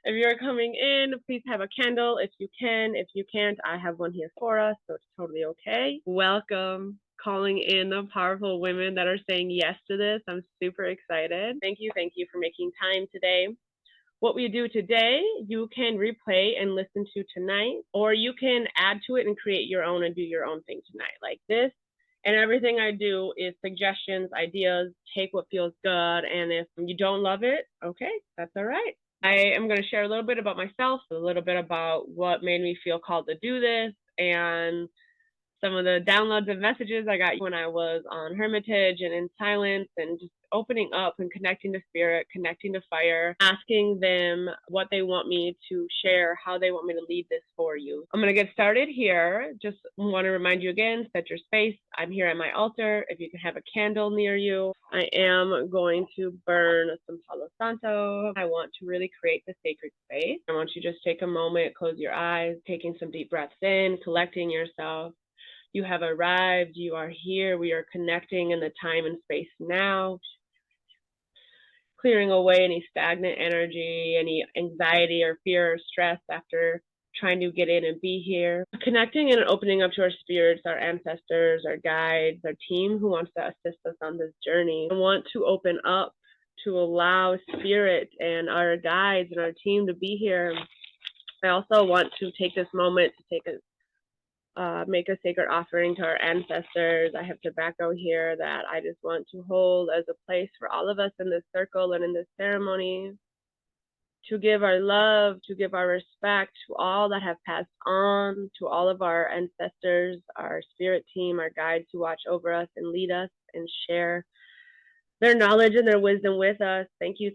If you're coming in, please have a candle if you can. If you can't, I have one here for us, so it's totally okay. Welcome. Calling in the powerful women that are saying yes to this. I'm super excited. Thank you for making time today. What we do today, you can replay and listen to tonight, or you can add to it and create your own and do your own thing tonight like this. And everything I do is suggestions, ideas, take what feels good. And if you don't love it, okay, that's all right. I am going to share a little bit about myself, a little bit about what made me feel called to do this, and some of the downloads and messages I got when I was on Hermitage and in silence, and just opening up and connecting to spirit, connecting to fire, asking them what they want me to share, how they want me to lead this for you. I'm going to get started here. Just want to remind you again, set your space. I'm here at my altar. If you can have a candle near you, I am going to burn some Palo Santo. I want to really create the sacred space. I want you to just take a moment, close your eyes, taking some deep breaths in, collecting yourself. You have arrived. You are here. We are connecting in the time and space now. Clearing away any stagnant energy, any anxiety or fear or stress after trying to get in and be here. Connecting and opening up to our spirits, our ancestors, our guides, our team who wants to assist us on this journey. I want to open up to allow spirit and our guides and our team to be here. I also want to take this moment to make a sacred offering to our ancestors. I have tobacco here that I just want to hold as a place for all of us in this circle and in this ceremony to give our love, to give our respect to all that have passed on, to all of our ancestors, our spirit team, our guides who watch over us and lead us and share their knowledge and their wisdom with us. Thank you.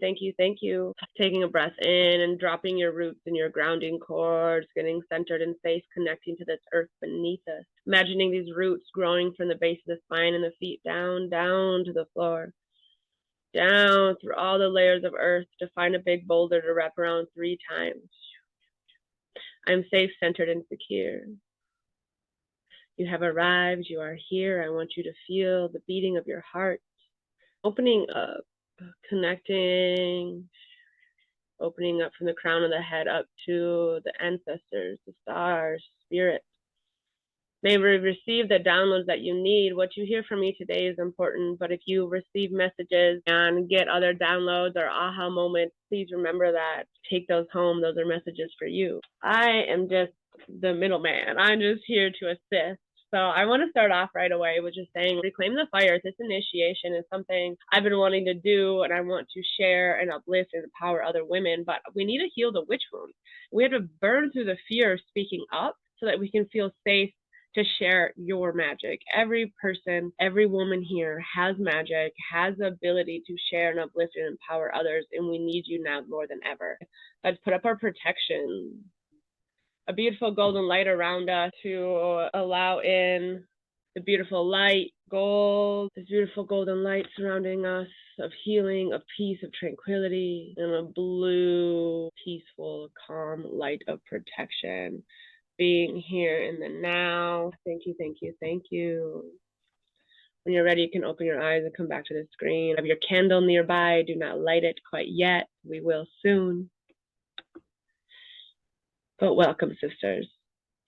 Taking a breath in and dropping your roots and your grounding cords, getting centered and safe, connecting to this earth beneath us. Imagining these roots growing from the base of the spine and the feet down to the floor. Down through all the layers of earth to find a big boulder to wrap around 3 times. I'm safe, centered, and secure. You have arrived. You are here. I want you to feel the beating of your heart. Opening up, connecting, opening up from the crown of the head up to the ancestors, the stars, spirit. May we receive the downloads that you need. What you hear from me today is important, but if you receive messages and get other downloads or aha moments, please remember that. Take those home. Those are messages for you. I am just the middleman. I'm just here to assist. So I want to start off right away with just saying, reclaim the fire. This initiation is something I've been wanting to do, and I want to share and uplift and empower other women, but we need to heal the witch wound. We have to burn through the fear of speaking up so that we can feel safe to share your magic. Every person, every woman here has magic, has the ability to share and uplift and empower others, and we need you now more than ever. Let's put up our protection. A beautiful golden light around us to allow in the beautiful light, gold, this beautiful golden light surrounding us of healing, of peace, of tranquility, and a blue, peaceful, calm light of protection. Being here in the now. Thank you. When you're ready, you can open your eyes and come back to the screen. Have your candle nearby. Do not light it quite yet. We will soon. But welcome, sisters.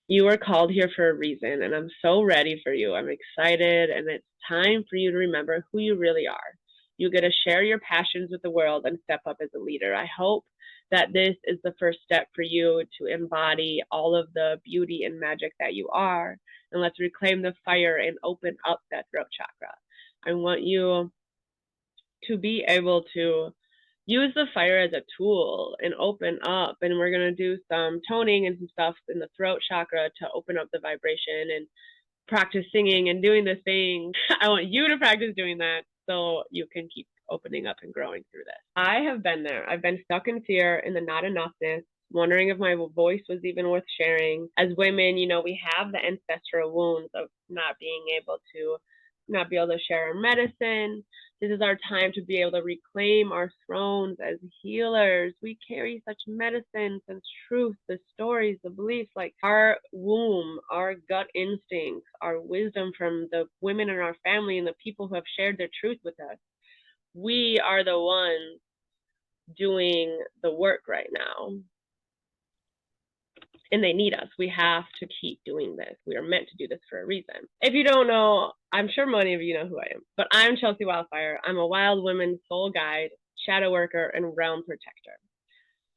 You are called here for a reason, and I'm so ready for you. I'm excited, and it's time for you to remember who you really are. You get to share your passions with the world and step up as a leader. I hope that this is the first step for you to embody all of the beauty and magic that you are. And let's reclaim the fire and open up that throat chakra. I want you to be able to use the fire as a tool and open up. And we're going to do some toning and some stuff in the throat chakra to open up the vibration and practice singing and doing the thing. I want you to practice doing that so you can keep opening up and growing through this. I have been there. I've been stuck in fear, in the not enoughness, wondering if my voice was even worth sharing. As women, we have the ancestral wounds of not being able to share our medicine. This is our time to be able to reclaim our thrones as healers. We carry such medicines and truth, the stories, the beliefs, like our womb, our gut instincts, our wisdom from the women in our family and the people who have shared their truth with us. We are the ones doing the work right now. And they need us. We have to keep doing this. We are meant to do this for a reason. If you don't know, I'm sure many of you know who I am, but I'm Chelsey Wildfire. I'm a wild woman soul guide, shadow worker, and realm protector.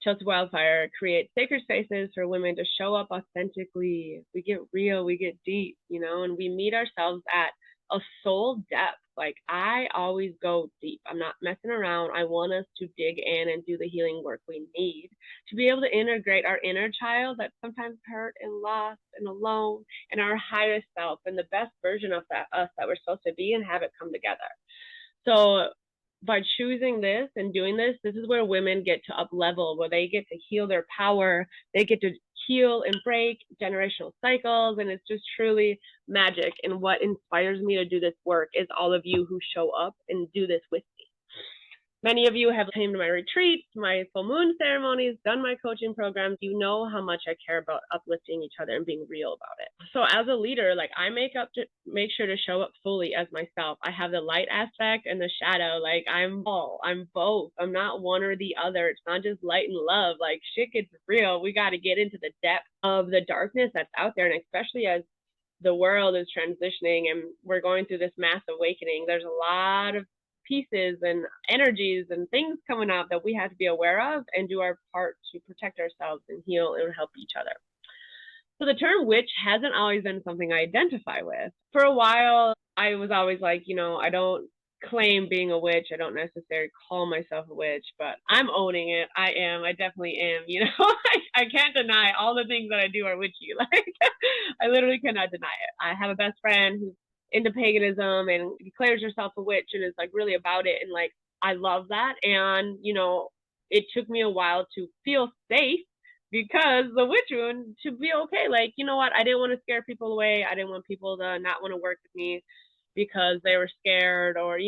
Chelsey Wildfire creates sacred spaces for women to show up authentically. We get real, we get deep, and we meet ourselves at a soul depth. Like, I always go deep. I'm not messing around. I want us to dig in and do the healing work we need to be able to integrate our inner child that's sometimes hurt and lost and alone, and our highest self and the best version of us that we're supposed to be, and have it come together. So by choosing this and doing this, this is where women get to up level, where they get to heal their power. They get to heal and break generational cycles. And it's just truly magic. And what inspires me to do this work is all of you who show up and do this with me. Many of you have came to my retreats, my full moon ceremonies, done my coaching programs. You know how much I care about uplifting each other and being real about it. So as a leader, like, I make sure to show up fully as myself. I have the light aspect and the shadow. Like, I'm both. I'm not one or the other. It's not just light and love. Like, shit gets real. We got to get into the depth of the darkness that's out there. And especially as the world is transitioning and we're going through this mass awakening, there's a lot of pieces and energies and things coming out that we have to be aware of and do our part to protect ourselves and heal and help each other. So the term witch hasn't always been something I identify with. For a while, I was always like, I don't claim being a witch. I don't necessarily call myself a witch, but I'm owning it. I definitely am. I can't deny all the things that I do are witchy. Like, I literally cannot deny it. I have a best friend who's into paganism and declares herself a witch and is like really about it, and like, I love that. And it took me a while to feel safe, because the witch wound, to be okay. Like, you know what, I didn't want to scare people away. I didn't want people to not want to work with me because they were scared, or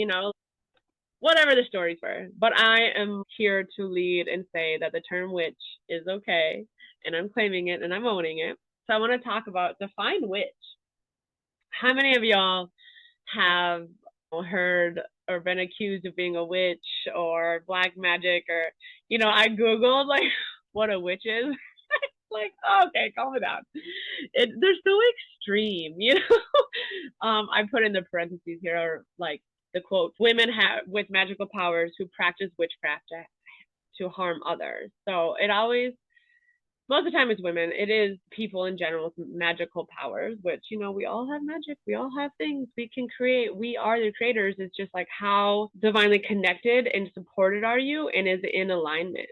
whatever the stories were. But I am here to lead and say that the term witch is okay, and I'm claiming it and I'm owning it. So I want to talk about define witch. How many of y'all have heard or been accused of being a witch or black magic, or I googled like what a witch is. Like, okay, calm it down. They're so extreme, I put in the parentheses here, or like the quote, women with magical powers who practice witchcraft to harm others. So it always, most of the time it's women. It is people in general with magical powers, which, we all have magic. We all have things we can create. We are the creators. It's just like, how divinely connected and supported are you? And is it in alignment?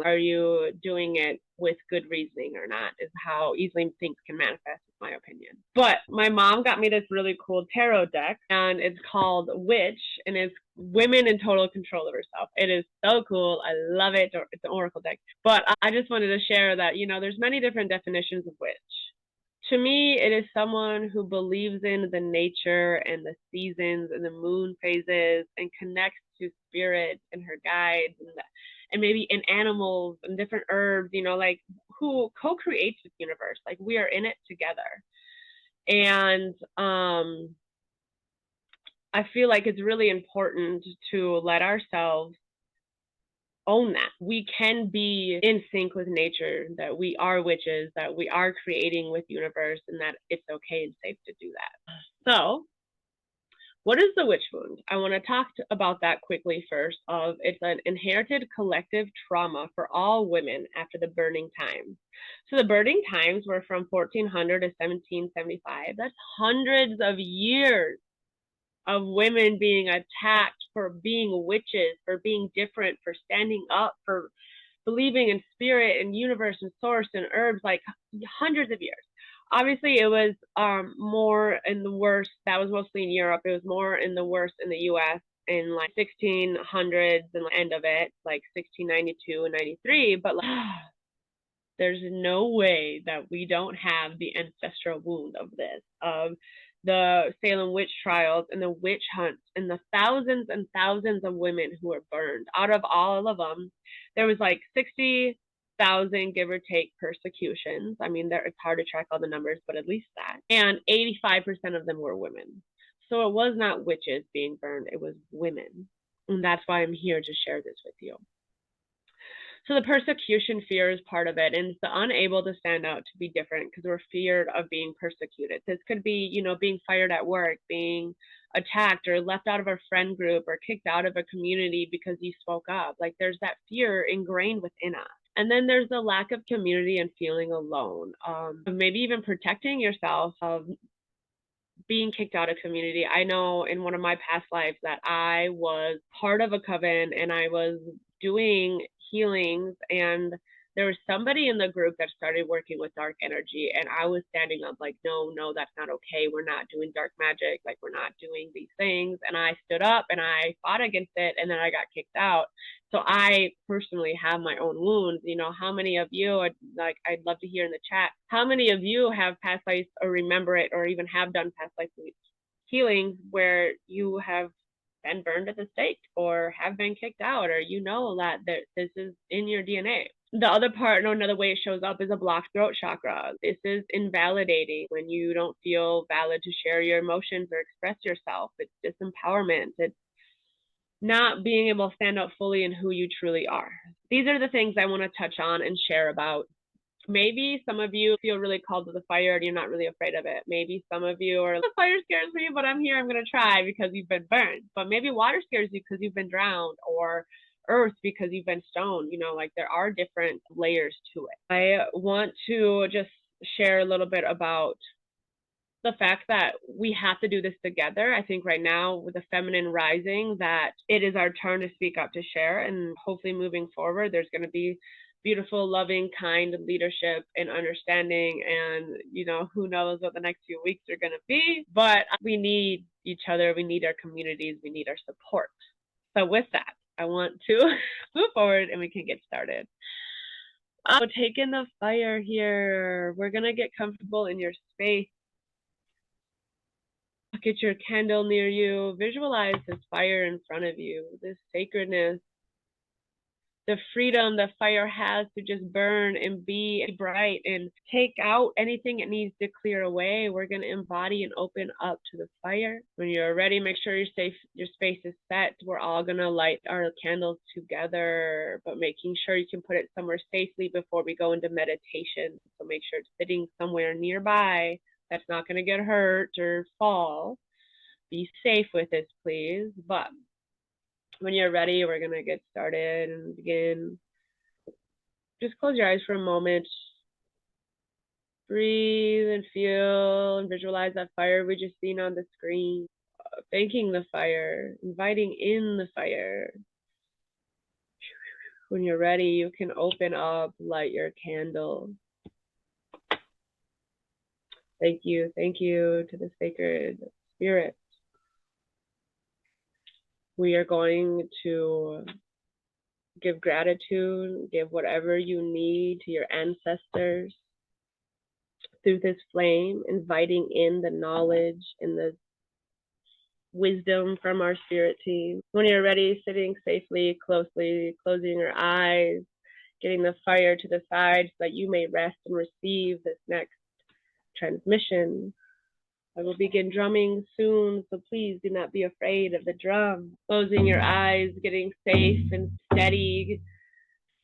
Are you doing it with good reasoning or not, is how easily things can manifest, in my opinion. But my mom got me this really cool tarot deck, and it's called Witch, and it's women in total control of herself. It is so cool. I love it. It's an oracle deck. But I just wanted to share that, there's many different definitions of witch. To me, it is someone who believes in the nature and the seasons and the moon phases and connects to spirit and her guides and maybe in animals and different herbs, like, who co-creates this universe. Like, we are in it together. And I feel like it's really important to let ourselves own that. We can be in sync with nature, that we are witches, that we are creating with universe, and that it's okay and safe to do that. So what is the witch wound? I want to talk about that quickly first. It's an inherited collective trauma for all women after the burning times. So the burning times were from 1400 to 1775. That's hundreds of years of women being attacked for being witches, for being different, for standing up, for believing in spirit and universe and source and herbs, like hundreds of years. Obviously, it was more in the worst. That was mostly in Europe. It was more in the worst in the U.S. in like 1600s and the end of it, like 1692 and 93. But there's no way that we don't have the ancestral wound of this, of the Salem witch trials and the witch hunts and the thousands and thousands of women who were burned. Out of all of them, there was like 60,000, give or take, persecutions. I mean, it's hard to track all the numbers, but at least that. And 85% of them were women. So it was not witches being burned, it was women. And that's why I'm here to share this with you. So the persecution fear is part of it, and it's the unable to stand out to be different because we're feared of being persecuted. This could be, being fired at work, being attacked or left out of a friend group or kicked out of a community because you spoke up. Like there's that fear ingrained within us. And then there's the lack of community and feeling alone. Maybe even protecting yourself of being kicked out of community. I know in one of my past lives that I was part of a coven and I was doing healings, and there was somebody in the group that started working with dark energy, and I was standing up like, no, that's not okay. We're not doing dark magic. Like, we're not doing these things. And I stood up and I fought against it, and then I got kicked out. So I personally have my own wounds. How many of you, I'd love to hear in the chat, how many of you have past lives or remember it or even have done past life healings where you have been burned at the stake or have been kicked out, or that this is in your DNA. The other part, another way it shows up is a blocked throat chakra. This is invalidating when you don't feel valid to share your emotions or express yourself. It's disempowerment. It's not being able to stand up fully in who you truly are. These are the things I want to touch on and share about. Maybe some of you feel really called to the fire and you're not really afraid of it. Maybe some of you are, the fire scares me, but I'm here, I'm going to try because you've been burned. But maybe water scares you because you've been drowned, or earth because you've been stoned. Like there are different layers to it. I want to just share a little bit about the fact that we have to do this together. I think right now with the feminine rising that it is our turn to speak up, to share, and hopefully moving forward there's going to be beautiful, loving, kind leadership and understanding, and who knows what the next few weeks are going to be, but we need each other, we need our communities, we need our support. So with that, I want to move forward and we can get started. Take in the fire here. We're going to get comfortable in your space. Get your candle near you. Visualize this fire in front of you, this sacredness, the freedom that fire has to just burn and be bright and take out anything it needs to clear away. We're going to embody and open up to the fire. When you're ready, make sure your space is set. We're all going to light our candles together, but making sure you can put it somewhere safely before we go into meditation. So make sure it's sitting somewhere nearby that's not going to get hurt or fall. Be safe with this, please. But when you're ready, we're going to get started and begin. Just close your eyes for a moment. Breathe and feel and visualize that fire we just seen on the screen. Thanking the fire, inviting in the fire. When you're ready, you can open up, light your candle. Thank you to the sacred spirit. We are going to give gratitude, give whatever you need to your ancestors through this flame, inviting in the knowledge and the wisdom from our spirit team. When you're ready, sitting safely, closely, closing your eyes, getting the fire to the side so that you may rest and receive this next transmission. I will begin drumming soon, so please do not be afraid of the drum. Closing your eyes, getting safe and steady,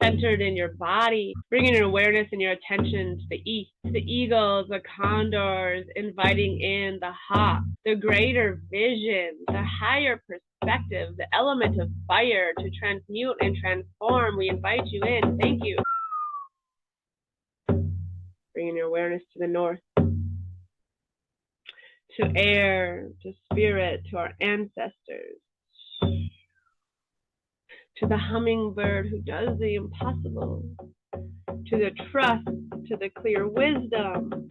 centered in your body, bringing your awareness and your attention to the east, the eagles, the condors, inviting in the hawk, the greater vision, the higher perspective, the element of fire to transmute and transform. We invite you in. Thank you. Bringing your awareness to the north, to air, to spirit, to our ancestors, to the hummingbird who does the impossible, to the trust, to the clear wisdom,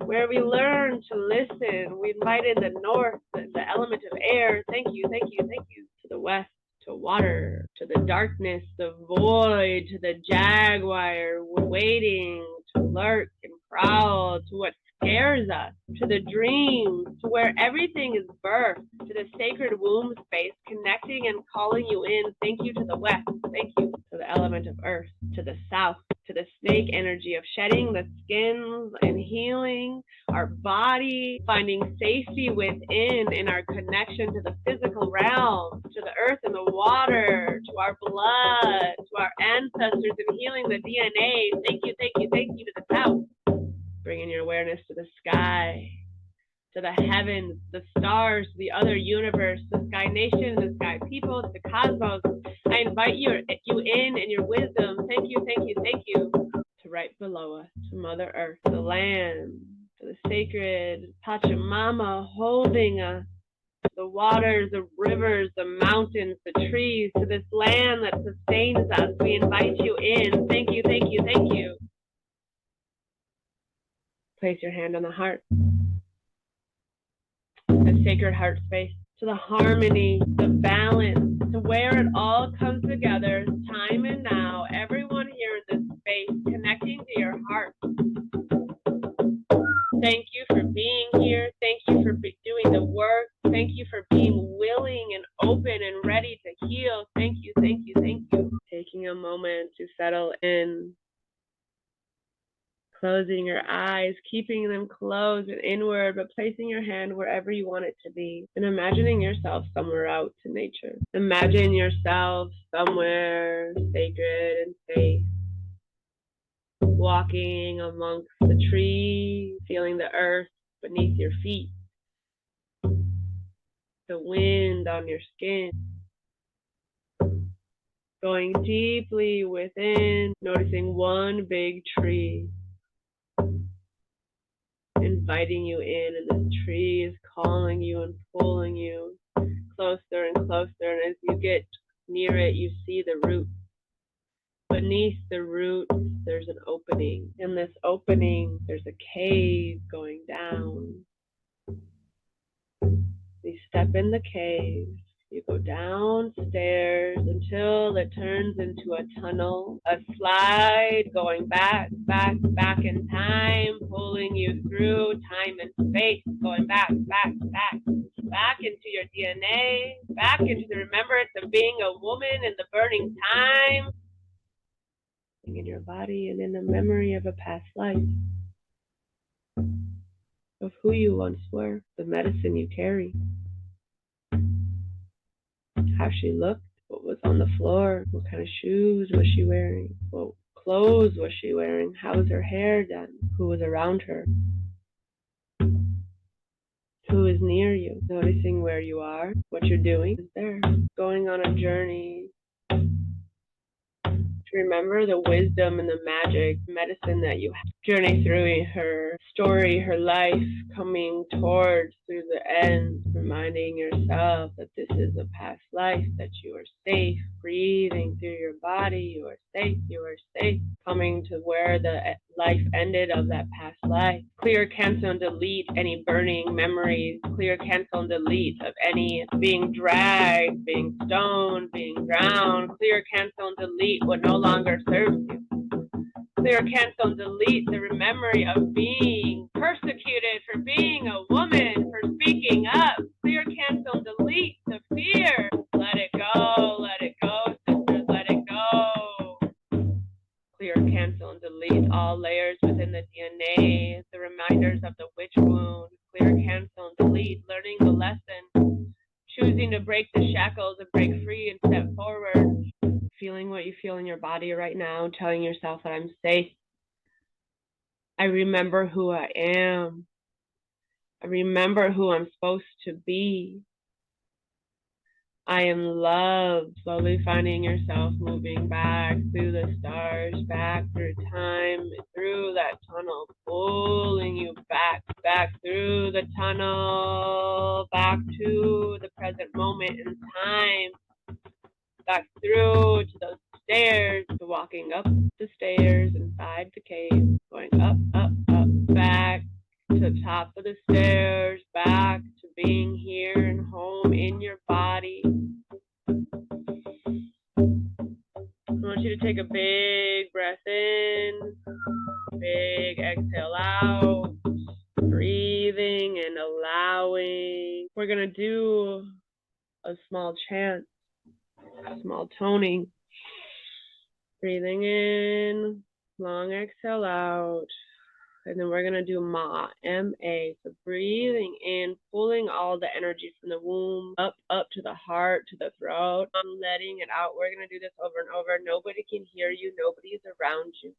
where we learn to listen. We invite in the north, the element of air. Thank you. To the west, to water, to the darkness, the void, to the jaguar, waiting to lurk and prowl, to what scares us, to the dreams, to where everything is birthed, to the sacred womb space, connecting and calling you in. Thank you to the west. Thank you to the element of earth, to the south, to the snake energy of shedding the skins and healing our body, finding safety within in our connection to the physical realm, to the earth and the water, to our blood, to our ancestors, and healing the DNA. Thank you, thank you, thank you to the south. Bringing your awareness to the sky, to the heavens, the stars, the other universe, the sky nation, the sky people, the cosmos. I invite you in and your wisdom. Thank you, thank you, thank you. To right below us, to Mother Earth, to the land, to the sacred Pachamama holding us, the waters, the rivers, the mountains, the trees, to this land that sustains us. We invite you in. Thank you, thank you, thank you. Place your hand on the heart, the sacred heart space, to the harmony, the balance, to where it all comes together, time and now, everyone here in this space, connecting to your heart. Thank you for being here. Thank you for doing the work. Thank you for being willing and open and ready to heal. Thank you, thank you, thank you. Taking a moment to settle in. Closing your eyes, keeping them closed and inward, but placing your hand wherever you want it to be. And imagining yourself somewhere out in nature. Imagine yourself somewhere sacred and safe. Walking amongst the trees, feeling the earth beneath your feet. The wind on your skin. Going deeply within, noticing one big tree. Inviting you in, and this tree is calling you and pulling you closer and closer, and as you get near it, you see the root. Beneath the roots, there's an opening. In this opening, there's a cave going down. You step in the cave. You go downstairs until it turns into a tunnel, a slide going back in time, pulling you through time and space, going back into your DNA, back into the remembrance of being a woman in the burning time, in your body and in the memory of a past life, of who you once were, the medicine you carry. How she looked, what was on the floor, what kind of shoes was she wearing, what clothes was she wearing, how was her hair done, who was around her, who is near you, noticing where you are, what you're doing is there, going on a journey to remember the wisdom and the magic medicine that you have. Journey through her story, her life, coming towards through the end, reminding yourself that this is a past life, that you are safe, breathing through your body, you are safe, coming to where the life ended of that past life. Clear, cancel, and delete any burning memories. Clear, cancel, and delete of any being dragged, being stoned, being drowned. Clear, cancel, and delete what no longer serves you. Clear, cancel, and delete the memory of being persecuted for being a woman, for speaking up. Clear, cancel, and delete the fear. Let it go, sisters, let it go. Clear, cancel, and delete all layers within the DNA, the reminders of the witch wound. Clear, cancel, and delete, learning the lesson, choosing to break the shackles and break free and step forward. Feeling what you feel in your body right now, telling yourself that I'm safe. I remember who I am. I remember who I'm supposed to be. I am loved. Slowly finding yourself moving back through the stars, back through time, through that tunnel, pulling you back through the tunnel, back to the present moment in time. Back through to those stairs, to walking up the stairs inside the cave, going up, back to the top of the stairs, back to being here and home in your body. I want you to take a big breath in, big exhale out. small chant, small toning. Breathing in, long exhale out. And then we're going to do Ma, M-A. So breathing in, pulling all the energy from the womb up to the heart, to the throat, letting it out. We're going to do this over and over. Nobody can hear you. Nobody's around you.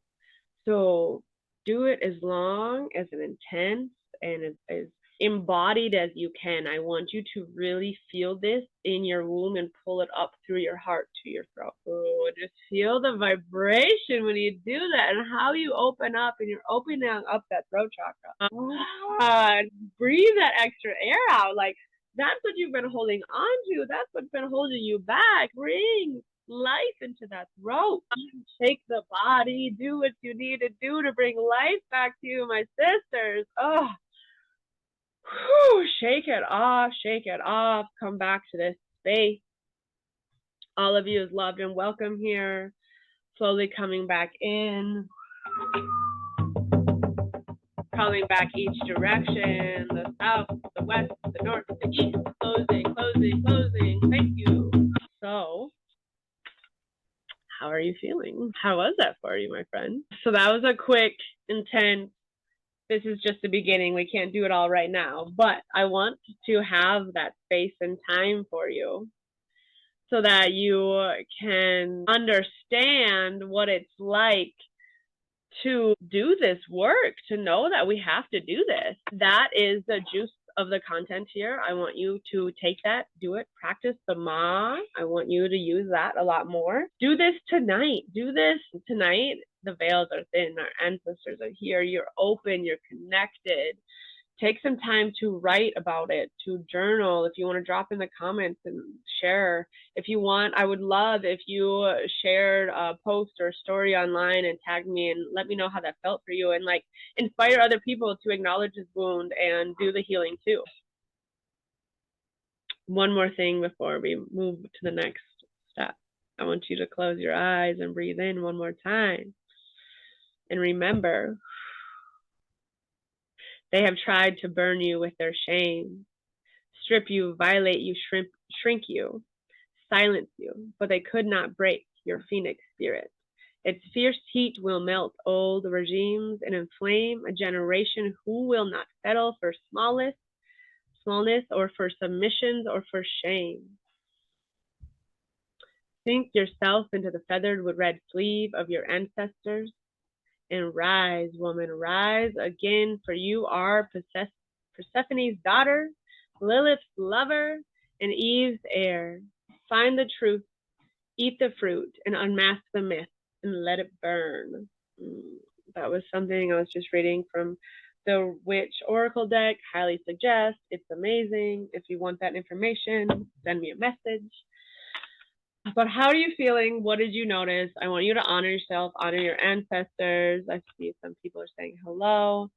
So do it as long, as intense, and as embodied as you can. I want you to really feel this in your womb and pull it up through your heart to your throat. Oh, just feel the vibration when you do that and how you open up, and you're opening up that throat chakra. Breathe that extra air out. Like, that's what you've been holding on to. That's what's been holding you back. Bring life into that throat. Shake the body. Do what you need to do to bring life back to you, my sisters. Oh, whew, shake it off. Shake it off. Come back to this space. All of you is loved and welcome here. Slowly coming back in. Coming back each direction. The south, the west, the north, the east. Closing, closing, closing. Thank you. So, how are you feeling? How was that for you, my friend? So that was a quick, intense, this is just the beginning. We can't do it all right now, but I want to have that space and time for you so that you can understand what it's like to do this work, to know that we have to do this. That is the juice of the content here. I want you to take that, do it, practice the Ma. I want you to use that a lot more. Do this tonight. Do this tonight. The veils are thin. Our ancestors are here. You're open. You're connected. Take some time to write about it, to journal. If you want to drop in the comments and share. If you want, I would love if you shared a post or story online and tagged me and let me know how that felt for you, and like inspire other people to acknowledge this wound and do the healing too. One more thing before we move to the next step. I want you to close your eyes and breathe in one more time. And remember, they have tried to burn you with their shame, strip you, violate you, shrink you, silence you, but they could not break your phoenix spirit. Its fierce heat will melt old regimes and inflame a generation who will not settle for smallness or for submissions or for shame. Sink yourself into the feathered with red sleeve of your ancestors and rise, woman, rise again, for you are Persephone's daughter, Lilith's lover, and Eve's heir. Find the truth, eat the fruit, and unmask the myth, and let it burn. That was something I was just reading from the Witch Oracle deck. Highly suggest. It's amazing. If you want that information, send me a message. But how are you feeling? What did you notice? I want you to honor yourself, honor your ancestors. I see some people are saying hello.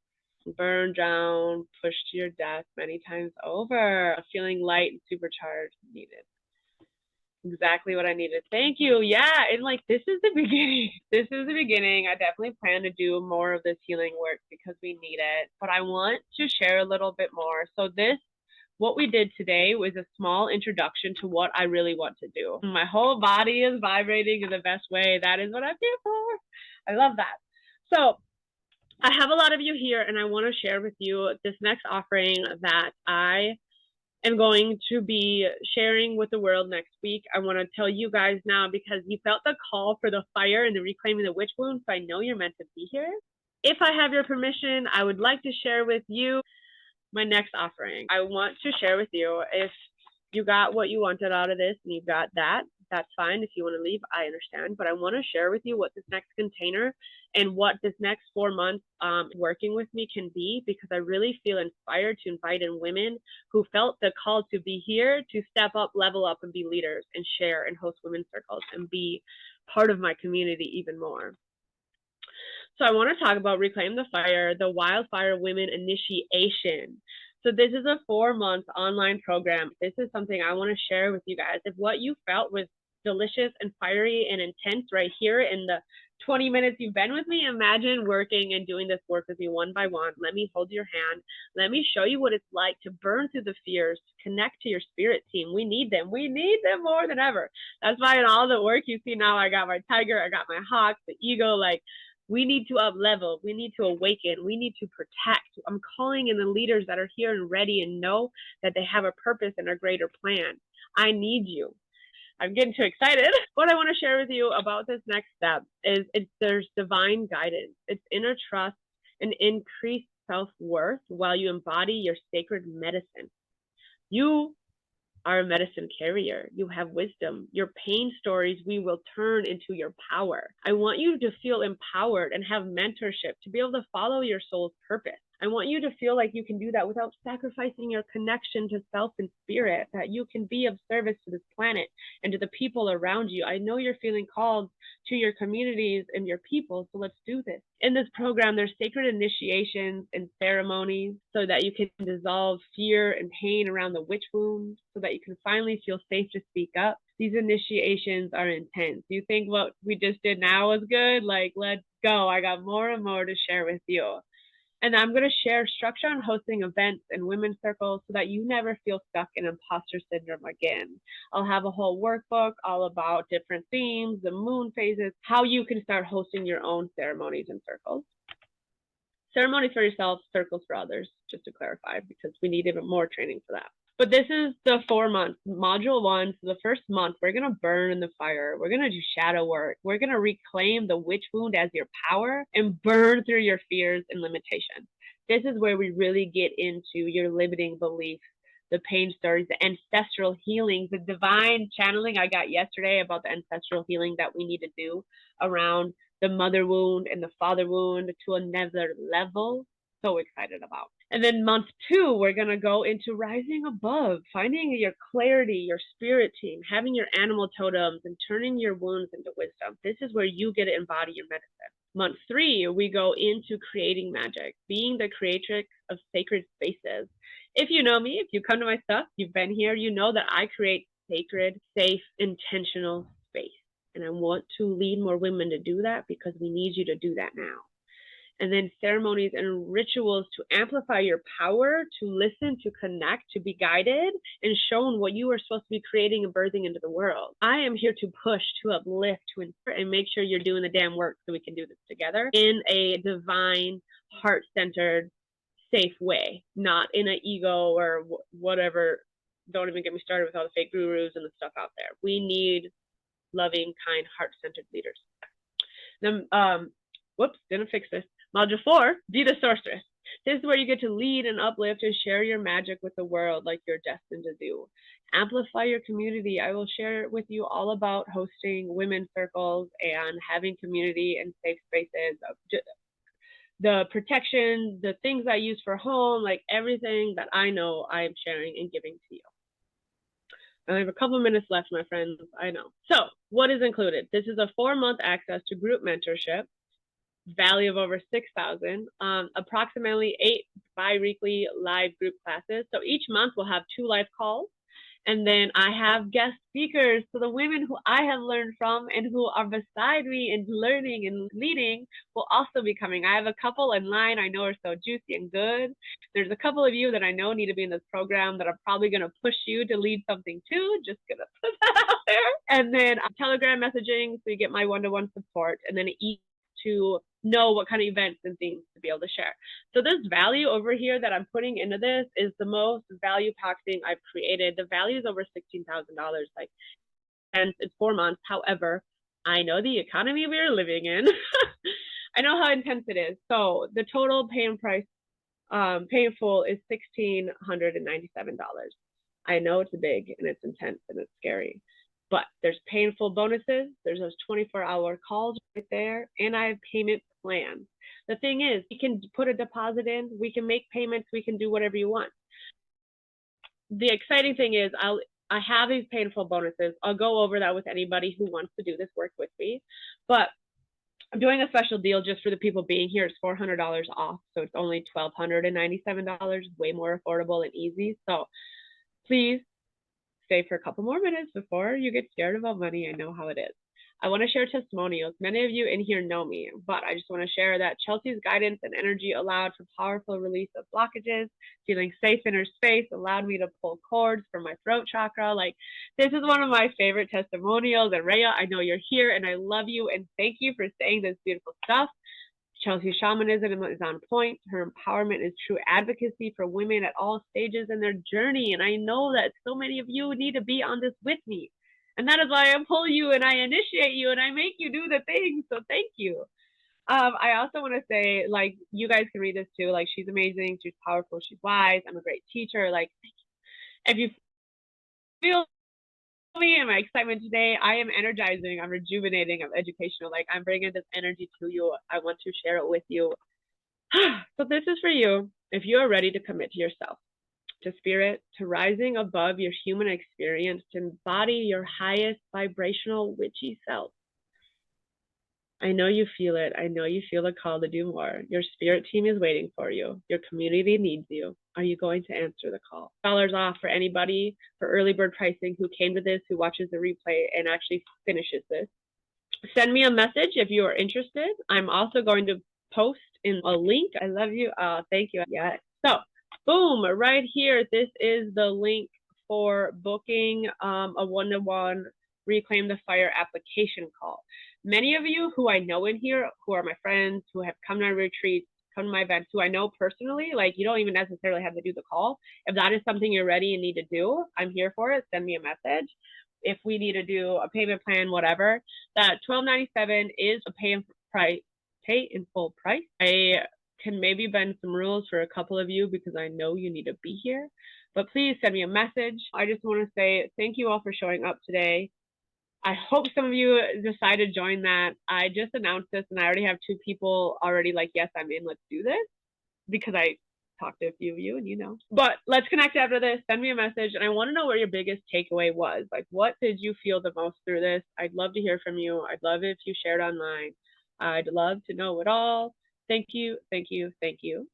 Burn down, pushed to your death many times over. Feeling light and supercharged needed. Exactly what I needed. Thank you. Yeah, and like this is the beginning. This is the beginning. I definitely plan to do more of this healing work because we need it. But I want to share a little bit more. So what we did today was a small introduction to what I really want to do. My whole body is vibrating in the best way. That is what I'm here for. I love that. So I have a lot of you here, and I want to share with you this next offering that I am going to be sharing with the world next week. I want to tell you guys now because you felt the call for the fire and the reclaiming the witch wound, so I know you're meant to be here. If I have your permission, I would like to share with you my next offering. I want to share with you, if you got what you wanted out of this and you got that, that's fine. If you want to leave, I understand. But I want to share with you what this next container and what this next 4 months working with me can be, because I really feel inspired to invite in women who felt the call to be here, to step up, level up, and be leaders and share and host women's circles and be part of my community even more. So I want to talk about Reclaim the Fire, the Wildfire Women Initiation. So this is a 4-month online program. This is something I want to share with you guys. If what you felt was delicious and fiery and intense right here in the 20 minutes you've been with me, imagine working and doing this work with me one by one. Let me hold your hand. Let me show you what it's like to burn through the fears, to connect to your spirit team. We need them. We need them more than ever. That's why in all the work you see now, I got my tiger, I got my hawk, the eagle, like, we need to up level. We need to awaken. We need to protect. I'm calling in the leaders that are here and ready and know that they have a purpose and a greater plan. I need you. I'm getting too excited. What I want to share with you about this next step is there's divine guidance. It's inner trust and increased self-worth while you embody your sacred medicine. You are a medicine carrier. You have wisdom. Your pain stories we will turn into your power. I want you to feel empowered and have mentorship to be able to follow your soul's purpose. I want you to feel like you can do that without sacrificing your connection to self and spirit, that you can be of service to this planet and to the people around you. I know you're feeling called to your communities and your people, so let's do this. In this program, there's sacred initiations and ceremonies so that you can dissolve fear and pain around the witch wound, so that you can finally feel safe to speak up. These initiations are intense. You think what we just did now was good? Like, let's go. I got more and more to share with you. And I'm going to share structure on hosting events and women's circles so that you never feel stuck in imposter syndrome again. I'll have a whole workbook all about different themes, the moon phases, how you can start hosting your own ceremonies and circles. Ceremonies for yourself, circles for others, just to clarify, because we need even more training for that. But this is the 4 months. Module 1, so the first month, we're going to burn in the fire. We're going to do shadow work. We're going to reclaim the witch wound as your power and burn through your fears and limitations. This is where we really get into your limiting beliefs, the pain stories, the ancestral healings, the divine channeling I got yesterday about the ancestral healing that we need to do around the mother wound and the father wound to another level. So excited about. And then month 2, we're going to go into rising above, finding your clarity, your spirit team, having your animal totems, and turning your wounds into wisdom. This is where you get to embody your medicine. Month 3, we go into creating magic, being the creatrix of sacred spaces. If you know me, if you come to my stuff, you've been here, you know that I create sacred, safe, intentional space. And I want to lead more women to do that because we need you to do that now. And then ceremonies and rituals to amplify your power, to listen, to connect, to be guided, and shown what you are supposed to be creating and birthing into the world. I am here to push, to uplift, to inspire, and make sure you're doing the damn work so we can do this together in a divine, heart-centered, safe way, not in an ego or whatever. Don't even get me started with all the fake gurus and the stuff out there. We need loving, kind, heart-centered leaders. Then, whoops, didn't fix this. Module 4, be the sorceress. This is where you get to lead and uplift and share your magic with the world like you're destined to do. Amplify your community. I will share with you all about hosting women's circles and having community and safe spaces. The protection, the things I use for home, like everything that I know I am sharing and giving to you. I have a couple minutes left, my friends, I know. So what is included? This is a 4-month access to group mentorship, value of over $6,000, approximately 8 bi-weekly live group classes. So each month we'll have 2 live calls. And then I have guest speakers. So the women who I have learned from and who are beside me and learning and leading will also be coming. I have a couple in line I know are so juicy and good. There's a couple of you that I know need to be in this program that I'm probably going to push you to lead something too. Just going to put that out there. And then Telegram messaging, so you get my one-to-one support. And then to know what kind of events and things to be able to share. So this value over here that I'm putting into this is the most value packed thing I've created. The value is over $16,000, like, and it's 4 months. However, I know the economy we're living in. I know how intense it is. So the total pay in price, pay in full is $1,697. I know it's big and it's intense and it's scary. But there's painful bonuses, there's those 24-hour calls right there, and I have payment plans. The thing is, we can put a deposit in, we can make payments, we can do whatever you want. The exciting thing is I have these painful bonuses. I'll go over that with anybody who wants to do this work with me. But I'm doing a special deal just for the people being here. It's $400 off, so it's only $1,297, way more affordable and easy. So please stay for a couple more minutes before you get scared about money. I know how it is. I want to share testimonials. Many of you in here know me, but I just want to share that Chelsey's guidance and energy allowed for powerful release of blockages. Feeling safe in her space allowed me to pull cords from my throat chakra. Like, this is one of my favorite testimonials. And Rhea, I know you're here and I love you and thank you for saying this beautiful stuff. Chelsey's shamanism is on point. Her empowerment is true advocacy for women at all stages in their journey. And I know that so many of you need to be on this with me. And that is why I pull you and I initiate you and I make you do the things. So thank you. I also want to say, like, you guys can read this too. Like, she's amazing. She's powerful. She's wise. I'm a great teacher. Like, if you feel me and my excitement today, I am energizing, I'm rejuvenating, I'm educational. Like, I'm bringing this energy to you. I want to share it with you. So this is for you if you are ready to commit to yourself, to spirit, to rising above your human experience, to embody your highest vibrational witchy self. I know you feel it. I know you feel the call to do more. Your spirit team is waiting for you. Your community needs you. Are you going to answer the call? $1 off for anybody for early bird pricing who came to this, who watches the replay and actually finishes this. Send me a message if you are interested. I'm also going to post in a link. I love you. Thank you. Yeah. So boom, right here. This is the link for booking a one-to-one Reclaim the Fire application call. Many of you who I know in here, who are my friends, who have come to my retreats, come to my events, who I know personally, like, you don't even necessarily have to do the call. If that is something you're ready and need to do, I'm here for it. Send me a message. If we need to do a payment plan, whatever, that $12.97 is a pay in full price. I can maybe bend some rules for a couple of you because I know you need to be here, but please send me a message. I just want to say thank you all for showing up today. I hope some of you decide to join that. I just announced this and I already have 2 people already like, yes, I'm in, let's do this, because I talked to a few of you and you know. But let's connect after this. Send me a message and I want to know what your biggest takeaway was. Like, what did you feel the most through this? I'd love to hear from you. I'd love it if you shared online. I'd love to know it all. Thank you, thank you, thank you.